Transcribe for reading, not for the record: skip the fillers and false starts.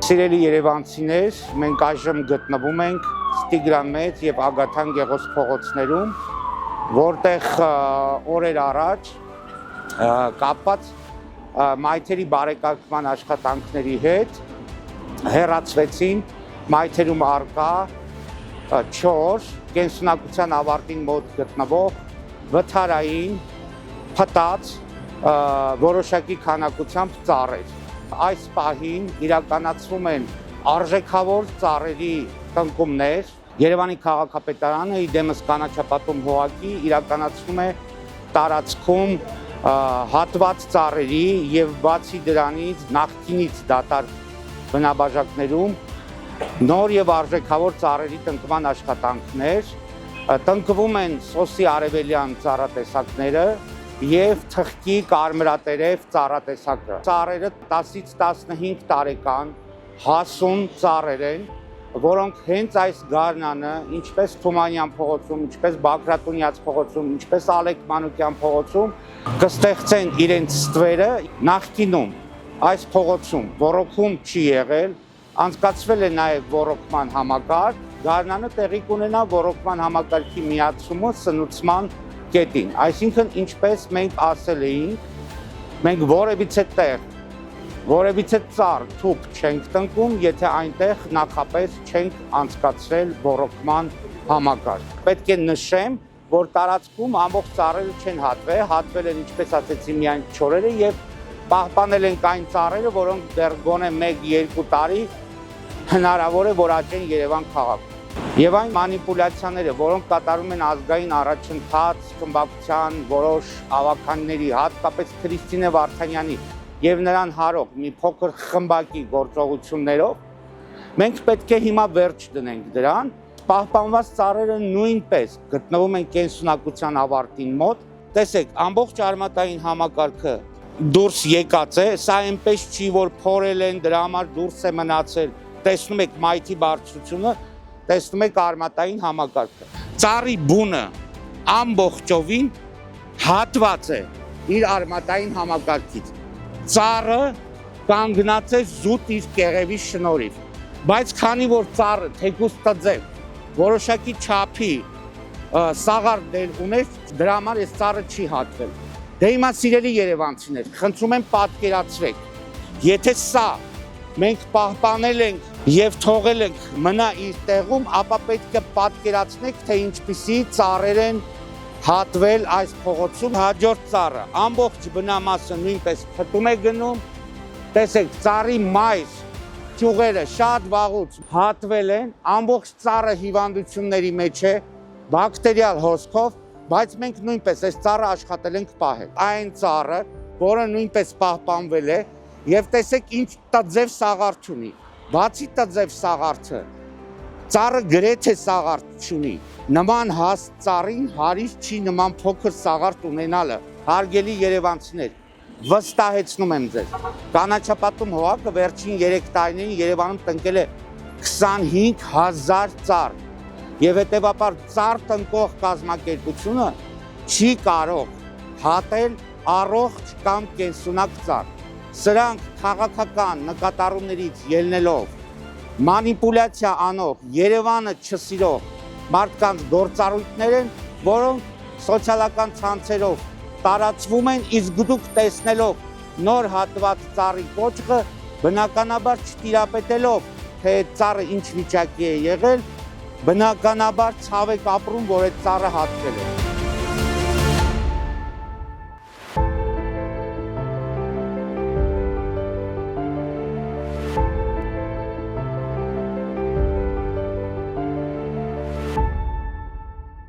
Սիրելի երևանցիներ, մենք այժմ գտնվում ենք Տիգրան Մեծ եւ Ագաթան Գեղոս փողոցներում, որտեղ օրեր առաջ կապված մայթերի բարեկարգման աշխատանքների հետ հեռացվեցին մայթերում առկա 4 կենսունակության ավարտին մոտ գտնվող վթարային փտած որոշակի քանակությամբ ծառեր։ Այս պահին իրականացվում են արժեքավոր ծառերի տնկումներ։ Երևանի քաղաքապետարանը իդեմս կանաչապատում հողակի իրականացվում է տարածքում հատված ծառերի եւ բացի դրանից նախկինից դատարկ բնաբաժակներում նոր եւ արժեքավոր ծառերի տնկման աշխատանքներ, տնկվում են սոսի արևելյան ծառատեսակները եւ թխկի կարմրատերև ծառատեսակը։ Ծառերը 10-ից 15 տարեկան հասուն ծառեր են, որոնք հենց այս գարնանը, ինչպես Թումանյան փողոցում, ինչպես Բագրատունյաց փողոցում, ինչպես Ալեք Մանուկյան փողոցում կստեղծեն իրենց ստվերը։ Նախկինում այս փողոցում ոռոգում չի եղել, անցկացվել է նաև ոռոգման համակարգ, գարնանը տեղի կունենա ոռոգման համակարգի միացումը սնուցման կետին, այսինքն ինչպես մենք ասել էինք, մենք որևիցե տեղ, որևիցե ծառ, թուփ չենք տնկում, եթե այնտեղ նախապես չենք անցկացրել ոռոգման համակարգ։ Պետք է նշեմ, որ տարածքում ամբողջ ծառերը չեն հատվել, հատվել են, ինչպես ասեցի, միայն չորերը եւ պահպանել ենք այն ծառերը, որոնք դեռ գոնե 1-2 տարի հնարավոր է որ աճեն Երևան քաղաքում։ Եվ այն մանիպուլյացիաները, որոնք կատարում են ազգային առաջընթաց, խմբակցության որոշ ավականների, հատկապես Քրիստինե Վարդանյանի եւ նրան հարող մի փոքր խմբակի գործողություններով, մենք պետք է հիմա վերջ դնենք դրան։ Պահպանված ծառերը նույնպես գտնվում են կենսունակության ավարտին մոտ։ Տեսեք, ամբողջ արմատային համակարգը դուրս եկած է, սա այնպես չի, որ փորել են, դրա համար դուրս է մնացել։ Տեսնում եք մայթի բարձրությունը, տեսնում եք արմատային համակարգը։ Ծառի բունը ամբողջովին հատված է իր արմատային համակարգից։ Ծառը կանգնած է զուտ իր կեղևի շնորհիվ, բայց քանի որ ծառը թեկուզ տձև որոշակի չափի սաղարդներ ուներ, դրա համար այս ծառը չի հատվել։ Դե հիմա սիրելի երևանցիներ, խնդրում եմ պատկերացրեք, եթե սա մենք պահպանել ենք եւ թողել ենք մնա իր տեղում, ապա պետք է պատկերացնեք, թե ինչպիսի ծառեր են հատվել այս փողոցում։ Հաջորդ ծառը ամբողջ բնամասը նույնպես փտում է գնում։ Տեսեք, ծառի մայր ճյուղերը շատ վաղուց հատվել են, ամբողջ ծառը հիվանդությունների մեջ է, բակտերիալ հոսքով, բայց մենք նույնպես այս ծառը աշխատել ենք պահել։ Այն ծառը, որը նույնպես պահպանվել է, եւ տեսեք ինչ տձև սաղարթ ունի։ Բացի տձև սաղարթը, ծառը գրեթե սաղարթ չունի։ Նման հաստ ծառին հարիր չի նման փոքր սաղարթ ունենալը։ Հարգելի երևանցիներ, վստահեցնում եմ ձեզ, կանաչապատում հողակը վերջին 3 տարիներին Երևանում տնկել է 25,000 ծառ։ Եվ հետևաբար ծառ տնկող կազմակերպությունը չի կարող հատել առողջ կամ կենսունակ ծառ։ Սրանք քաղաքական նկատառումներից ելնելով, մանիպուլյացիա անող, Երևանը չսիրող մարդկանց գործառույթներ են, որոնք սոցիալական ցանցերով տարածվում են, իսկ դուք տեսնելով նոր հատված ծառի կոճղը, բնականաբար չտիրապետելով, թե ծառը ինչ վիճակի է եղել, բնականաբար ցավ եք ապրում, որ այդ ծառը հատվել է։